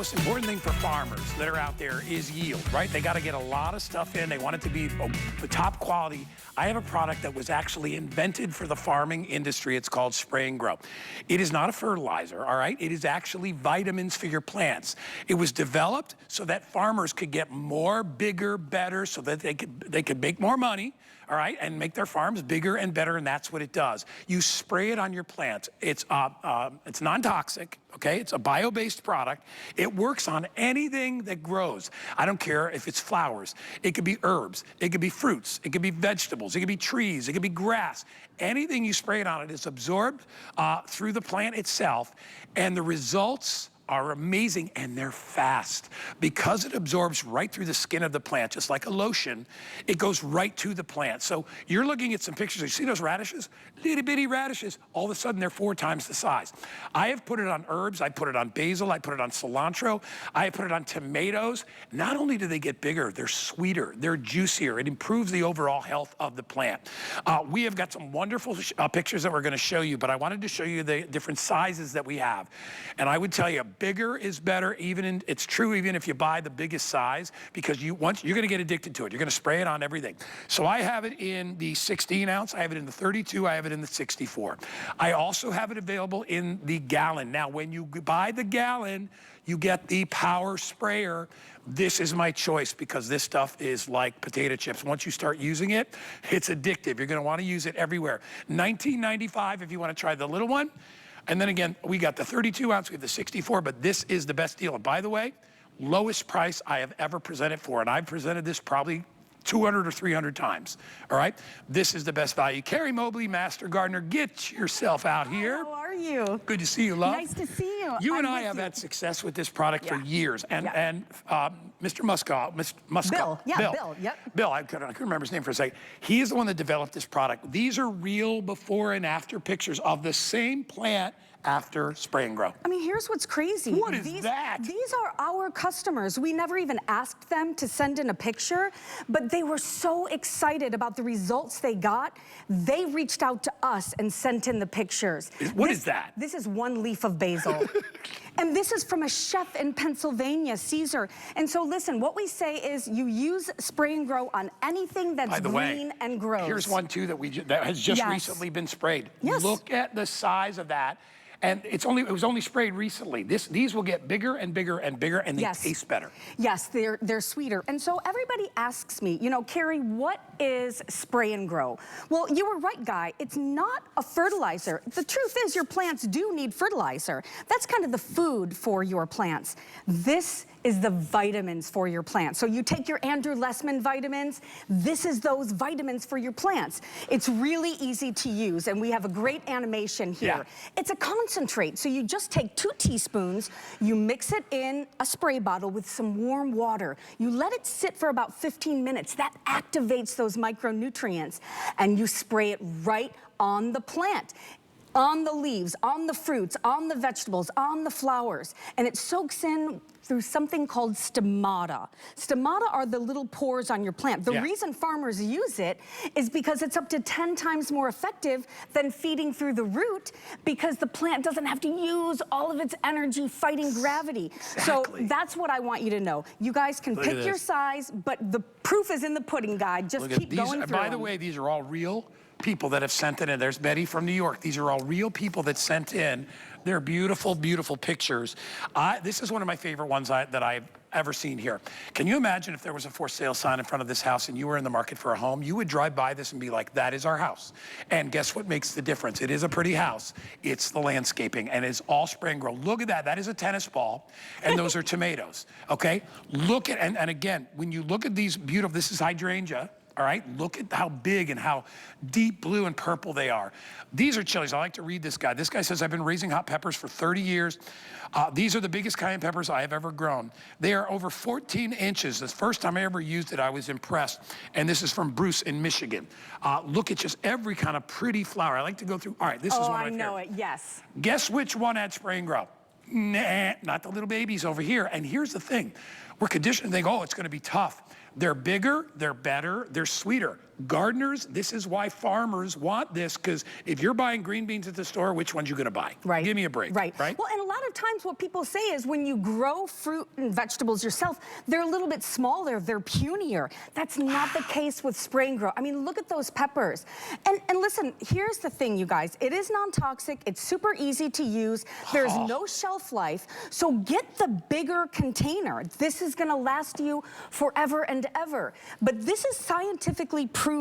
most important thing for farmers that are out there is yield, right? They got to get a lot of stuff in. They want it to be the top quality. I have a product that was actually invented for the farming industry. It's called SprayNGrow. It is not a fertilizer, all right? It is actually vitamins for your plants. It was developed so that farmers could get more, bigger, better, so that they could make more money, all right, and make their farms bigger and better, and that's what it does. You spray it on your plants. It's non-toxic, okay? It's a bio-based product. It works on anything that grows. I don't care if it's flowers. It could be herbs. It could be fruits. It could be vegetables. It could be trees. It could be grass. Anything you spray it on, it is absorbed through the plant itself, and the results are amazing, and they're fast. Because it absorbs right through the skin of the plant, just like a lotion, it goes right to the plant. So you're looking at some pictures, you see those radishes? Little bitty radishes, all of a sudden they're 4 times the size. I have put it on herbs, I put it on basil, I put it on cilantro, I put it on tomatoes. Not only do they get bigger, they're sweeter, they're juicier, it improves the overall health of the plant. We have got some wonderful pictures that we're gonna show you, but I wanted to show you the different sizes that we have. And I would tell you, bigger is better, it's true even if you buy the biggest size, because you're gonna get addicted to it. You're gonna spray it on everything. So I have it in the 16 ounce, I have it in the 32, I have it in the 64. I also have it available in the gallon. Now, when you buy the gallon, you get the power sprayer. This is my choice because this stuff is like potato chips. Once you start using it, it's addictive. You're gonna wanna use it everywhere. $19.95 if you wanna try the little one. And then again, we got the 32 ounce, we have the 64, but this is the best deal. And by the way, lowest price I have ever presented for, and I've presented this probably 200 or 300 times, all right? This is the best value. Carrie Mobley, Master Gardener, get yourself out here. How are you? Good to see you, love. Nice to see you. You and I have had success with this product for years. And Mr. Bill, yep. Bill, I couldn't remember his name for a second. He is the one that developed this product. These are real before and after pictures of the same plant after SprayNGrow. I mean, here's what's crazy. What is that? These are our customers. We never even asked them to send in a picture, but they were so excited about the results they got. They reached out to us and sent in the pictures. What is that? This is 1 leaf of basil. And this is from a chef in Pennsylvania, Caesar. And so listen, what we say is you use SprayNGrow on anything that's green and grows. Here's one too that has just recently been sprayed. Yes. Look at the size of that. And it was only sprayed recently. These will get bigger and bigger and bigger, and they taste better. Yes, they're sweeter. And so everybody asks me, you know, Carrie, what is SprayNGrow? Well, you were right, Guy. It's not a fertilizer. The truth is your plants do need fertilizer. That's kind of the food for your plants. This is the vitamins for your plants. So you take your Andrew Lessman vitamins, this is those vitamins for your plants. It's really easy to use, and we have a great animation here. Yeah. It's a concentrate, so you just take 2 teaspoons, you mix it in a spray bottle with some warm water. You let it sit for about 15 minutes. That activates those micronutrients, and you spray it right on the plant. On the leaves, on the fruits, on the vegetables, on the flowers. And it soaks in through something called stomata. Stomata are the little pores on your plant. The reason farmers use it is because it's up to 10 times more effective than feeding through the root, because the plant doesn't have to use all of its energy fighting gravity. Exactly. So that's what I want you to know. You guys can pick your size, but the proof is in the pudding, guide. Just keep going through. By the way, these are all real people that have sent it in. There's Betty from New York. These are all real people that sent in. They're beautiful, beautiful pictures. This is one of my favorite ones that I've ever seen here. Can you imagine if there was a for sale sign in front of this house and you were in the market for a home? You would drive by this and be like, that is our house. And guess what makes the difference? It is a pretty house. It's the landscaping, and it's all SprayNGrow. Look at that. That is a tennis ball, and those are tomatoes, okay? Look at, and again, when you look at these beautiful, this is hydrangea. All right, look at how big and how deep blue and purple they are. These are chilies. I like to read this guy. This guy says, I've been raising hot peppers for 30 years. These are the biggest cayenne peppers I have ever grown. They are over 14 inches. The first time I ever used it, I was impressed. And this is from Bruce in Michigan. Look at just every kind of pretty flower. I like to go through. All right, this is one of my favorite. Oh, I know it, yes. Guess which one had SprayNGrow? Nah, not the little babies over here. And here's the thing. We're conditioned to think, oh, it's going to be tough. They're bigger, they're better, they're sweeter. Gardeners, this is why farmers want this, because if you're buying green beans at the store, which ones you gonna buy? Right. Give me a break. Right. Right. Well, and a lot of times what people say is when you grow fruit and vegetables yourself, they're a little bit smaller, they're punier. That's not the case with SprayNGrow. I mean, look at those peppers. And listen, here's the thing, you guys. It is non-toxic, it's super easy to use, there's no shelf life, so get the bigger container. This is gonna last you forever and ever. But this is scientifically proven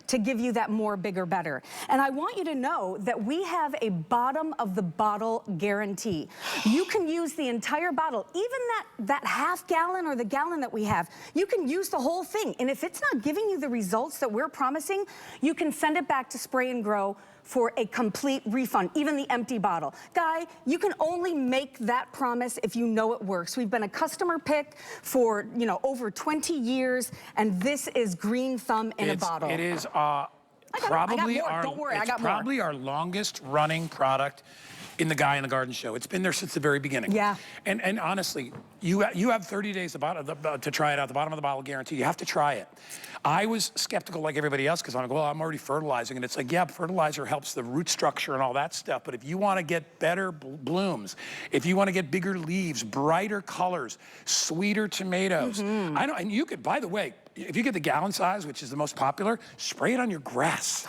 to give you that more, bigger, better. And I want you to know that we have a bottom of the bottle guarantee. You can use the entire bottle, even that half gallon or the gallon that we have, you can use the whole thing. And if it's not giving you the results that we're promising, you can send it back to SprayNGrow for a complete refund, even the empty bottle. Guy, you can only make that promise if you know it works. We've been a customer pick for, you know, over 20 years, and this is green thumb in a bottle. It is probably our longest running product in the Guy in the Garden show. It's been there since the very beginning. Yeah. And honestly, you have 30 days to try it out, the bottom of the bottle guarantee. You have to try it. I was skeptical like everybody else because I'm like, well, I'm already fertilizing. And it's like, yeah, fertilizer helps the root structure and all that stuff. But if you want to get better blooms, if you want to get bigger leaves, brighter colors, sweeter tomatoes, and you could, by the way, if you get the gallon size, which is the most popular, spray it on your grass.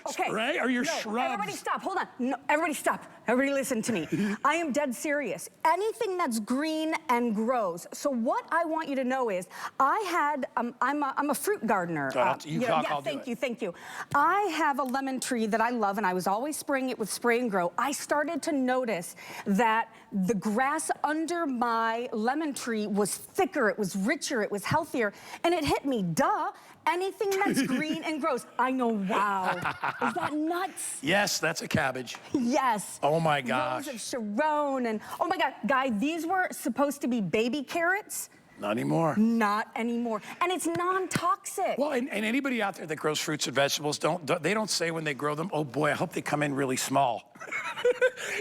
Spray or your shrubs. Everybody stop, hold on. No, everybody stop. Everybody listen to me. I am dead serious. Anything that's green and grows. So what I want you to know is, I had, I'm a fruit gardener. Thank you. I have a lemon tree that I love, and I was always spraying it with SprayNGrow. I started to notice that the grass under my lemon tree was thicker, it was richer, it was healthier, and it hit me, duh. Anything that's green and grows. I know, wow. Is that nuts? Yes, that's a cabbage. Yes. Oh my gosh. Rose of Sharon and, oh my God, Guy, these were supposed to be baby carrots. Not anymore. Not anymore. And it's non-toxic. Well, and anybody out there that grows fruits and vegetables, they don't say when they grow them, oh boy, I hope they come in really small.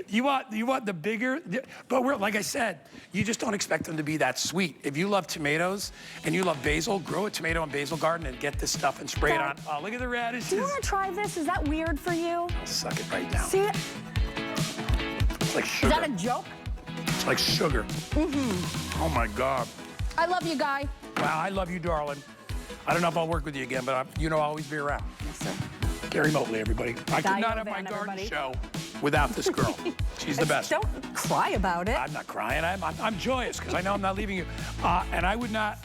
You want the bigger, but like I said, you just don't expect them to be that sweet. If you love tomatoes and you love basil, grow a tomato and basil garden and get this stuff and spray it on. Oh, look at the radishes. Do you want to try this? Is that weird for you? I'll suck it right down. See it? It's like sugar. Is that a joke? It's like sugar. Oh my God. I love you, Guy. Wow, I love you, darling. I don't know if I'll work with you again, but I'll always be around. Yes, sir. Gary Motley, everybody. I could not have my garden show without this girl. She's the best. Don't cry about it. I'm not crying. I'm joyous because I know I'm not leaving you. And I would not.